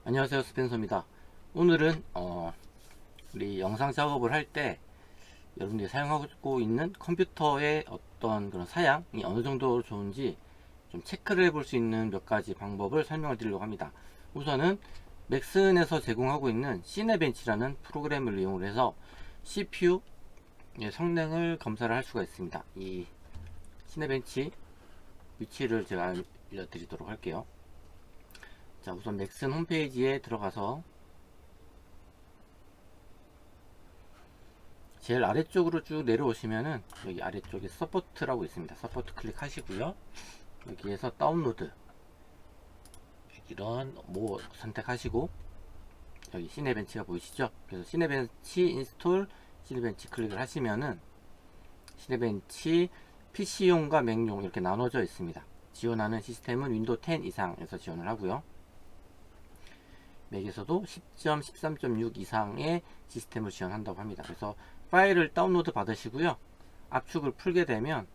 안녕하세요, 스펜서입니다. 오늘은 우리 영상 작업을 할 때 여러분들이 사용하고 있는 컴퓨터의 어떤 그런 사양이 어느 정도 좋은지 좀 체크를 해볼 수 있는 몇 가지 방법을 설명을 드리려고 합니다. 우선은 맥슨에서 제공하고 있는 시네벤치라는 프로그램을 이용해서 CPU 성능을 검사를 할 수가 있습니다. 이 시네벤치 위치를 제가 알려드리도록 할게요. 자, 우선 맥슨 홈페이지에 들어가서 제일 아래쪽으로 쭉 내려오시면은 여기 아래쪽에 서포트라고 있습니다. 서포트 클릭하시고요. 여기에서 다운로드 이런 뭐 선택하시고 여기 시네벤치가 보이시죠? 그래서 시네벤치 인스톨 시네벤치 클릭을 하시면은 시네벤치 PC용과 맥용 이렇게 나눠져 있습니다. 지원하는 시스템은 윈도우 10 이상에서 지원을 하고요. 맥에서도 10.13.6 이상의 시스템을 지원한다고 합니다. 그래서 파일을 다운로드 받으시고요. 압축을 풀게 되면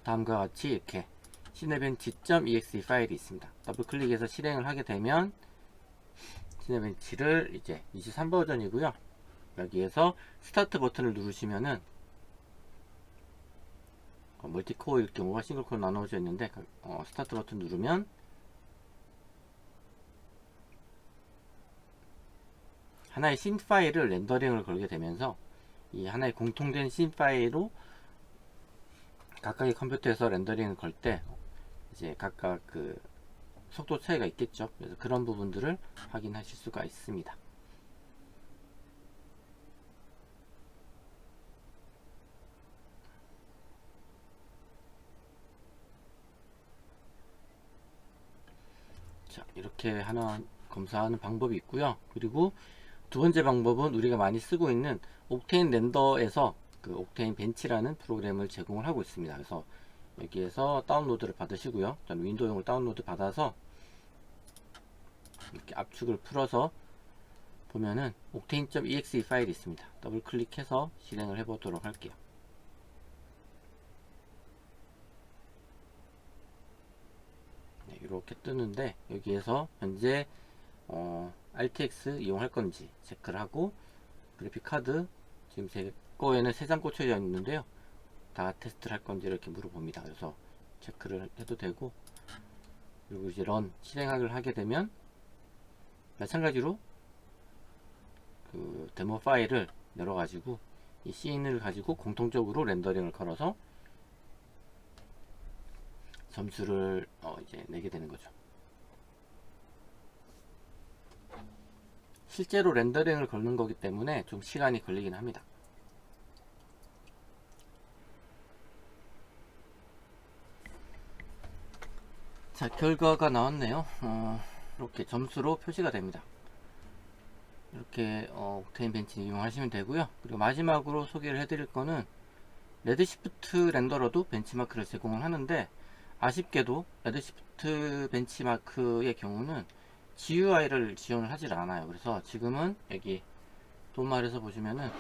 다음과 같이 이렇게 시네벤치.exe 파일이 있습니다. 더블 클릭해서 실행을 하게 되면 시네벤치를 이제 23 버전이고요. 여기에서 스타트 버튼을 누르시면은 멀티코어일 경우가 싱글코어 나눠져 있는데 스타트 버튼 누르면 하나의 씬 파일을 렌더링을 걸게 되면서 이 하나의 공통된 씬 파일로 각각의 컴퓨터에서 렌더링을 걸 때 이제 각각 그 속도 차이가 있겠죠. 그래서 그런 부분들을 확인하실 수가 있습니다. 자, 이렇게 하나 검사하는 방법이 있고요. 그리고 두 번째 방법은 우리가 많이 쓰고 있는 옥테인 렌더에서 그 옥테인 벤치라는 프로그램을 제공을 하고 있습니다. 그래서 여기에서 다운로드를 받으시고요. 저는 윈도우용을 다운로드 받아서 이렇게 압축을 풀어서 보면은 옥테인.exe 파일이 있습니다. 더블 클릭해서 실행을 해 보도록 할게요. 네, 이렇게 뜨는데 여기에서 현재 RTX 이용할 건지 체크를 하고 그래픽 카드 지금 제 거에는 3장 꽂혀져 있는데요. 다 테스트를 할 건지 이렇게 물어봅니다. 그래서 체크를 해도 되고 그리고 이제 런 실행을 하게 되면 마찬가지로 그 데모 파일을 열어 가지고 이 씬을 가지고 공통적으로 렌더링을 걸어서 점수를 이제 내게 되는 거죠. 실제로 렌더링을 걸는 거기 때문에 좀 시간이 걸리긴 합니다. 자, 결과가 나왔네요. 이렇게 점수로 표시가 됩니다. 이렇게 옥테인 벤치를 이용하시면 되고요. 그리고 마지막으로 소개를 해드릴 거는 레드시프트 렌더러도 벤치마크를 제공을 하는데 아쉽게도 레드시프트 벤치마크의 경우는 GUI를 지원을 하질 않아요. 그래서 지금은 여기 도말에서 보시면은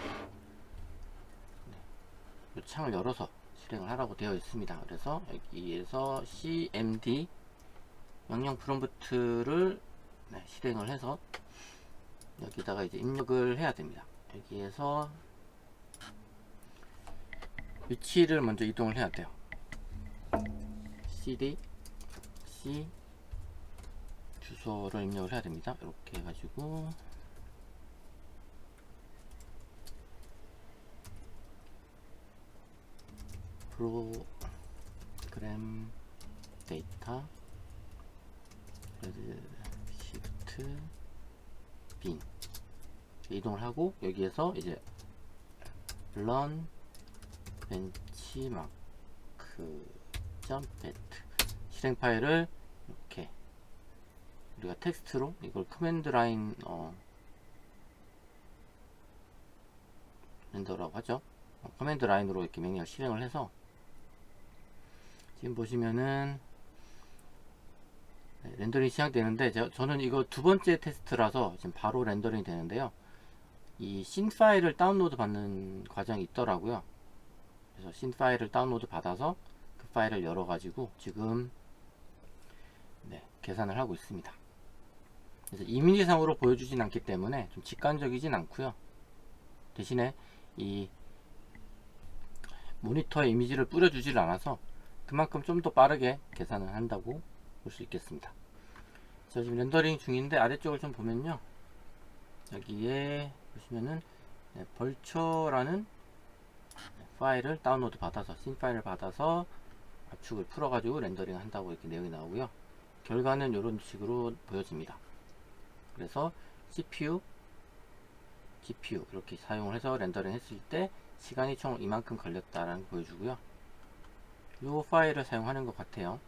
이 창을 열어서 실행을 하라고 되어 있습니다. 그래서 여기에서 cmd 명령 프롬프트를 실행을 해서 여기다가 이제 입력을 해야 됩니다. 여기에서 위치를 먼저 이동을 해야 돼요. cd c 주소를 입력을 해야 됩니다. 이렇게 해가지고 프로그램 데이터 레드시프트 빈 이동을 하고 여기에서 이제 run benchmark.bat 실행 파일을 이렇게 우리가 텍스트로 이걸 커맨드 라인 렌더라고 하죠. 커맨드 라인으로 이렇게 명령을 실행을 해서 지금 보시면은 렌더링 시작되는데 저는 이거 두 번째 테스트라서 지금 바로 렌더링 되는데요. 이 씬 파일을 다운로드 받는 과정이 있더라고요. 그래서 씬 파일을 다운로드 받아서 그 파일을 열어 가지고 지금 계산을 하고 있습니다. 그래서 이미지상으로 보여주진 않기 때문에 좀 직관적이진 않고요. 대신에 이 모니터에 이미지를 뿌려주질 않아서 그만큼 좀 더 빠르게 계산을 한다고 볼 수 있겠습니다. 자, 지금 렌더링 중인데 아래쪽을 좀 보면요, 여기에 보시면은 벌처라는 파일을 다운로드 받아서, 씬 파일을 받아서 압축을 풀어가지고 렌더링 한다고 이렇게 내용이 나오고요. 결과는 이런 식으로 보여집니다. 그래서 CPU, GPU 이렇게 사용을 해서 렌더링 했을 때 시간이 총 이만큼 걸렸다라는 거 보여주고요. 이 파일을 사용하는 것 같아요.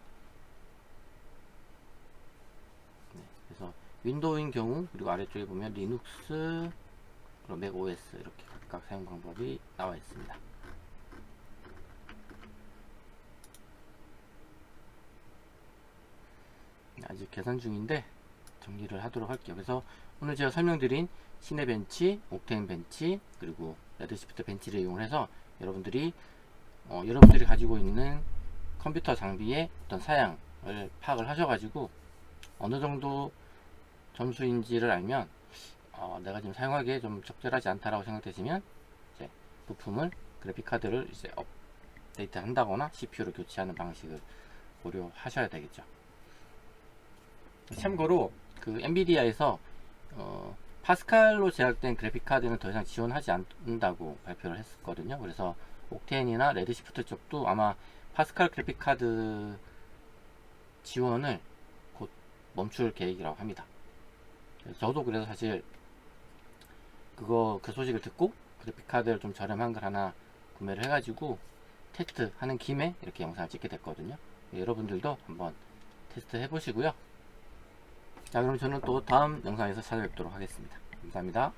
그래서 윈도우인 경우, 그리고 아래쪽에 보면 리눅스, 그리고 맥 OS 이렇게 각각 사용 방법이 나와 있습니다. 아직 계산 중인데 정리를 하도록 할게요. 그래서 오늘 제가 설명드린 시네벤치, 옥테인 벤치, 그리고 레드시프트 벤치를 이용해서 여러분들이 가지고 있는 컴퓨터 장비의 어떤 사양을 파악을 하셔가지고 어느 정도 점수인지를 알면 내가 지금 사용하기에 좀 적절하지 않다라고 생각되시면 이제 부품을, 그래픽카드를 이제 업데이트 한다거나 CPU를 교체하는 방식을 고려하셔야 되겠죠. 참고로 그 엔비디아에서 파스칼로 제작된 그래픽카드는 더 이상 지원하지 않는다고 발표를 했었거든요. 그래서 옥테인이나 레드시프트 쪽도 아마 파스칼 그래픽카드 지원을 곧 멈출 계획이라고 합니다. 저도 그래서 사실 그 소식을 듣고 그래픽카드를 좀 저렴한 걸 하나 구매를 해가지고 테스트 하는 김에 이렇게 영상을 찍게 됐거든요. 여러분들도 한번 테스트 해보시고요. 자, 그럼 저는 또 다음 영상에서 찾아뵙도록 하겠습니다. 감사합니다.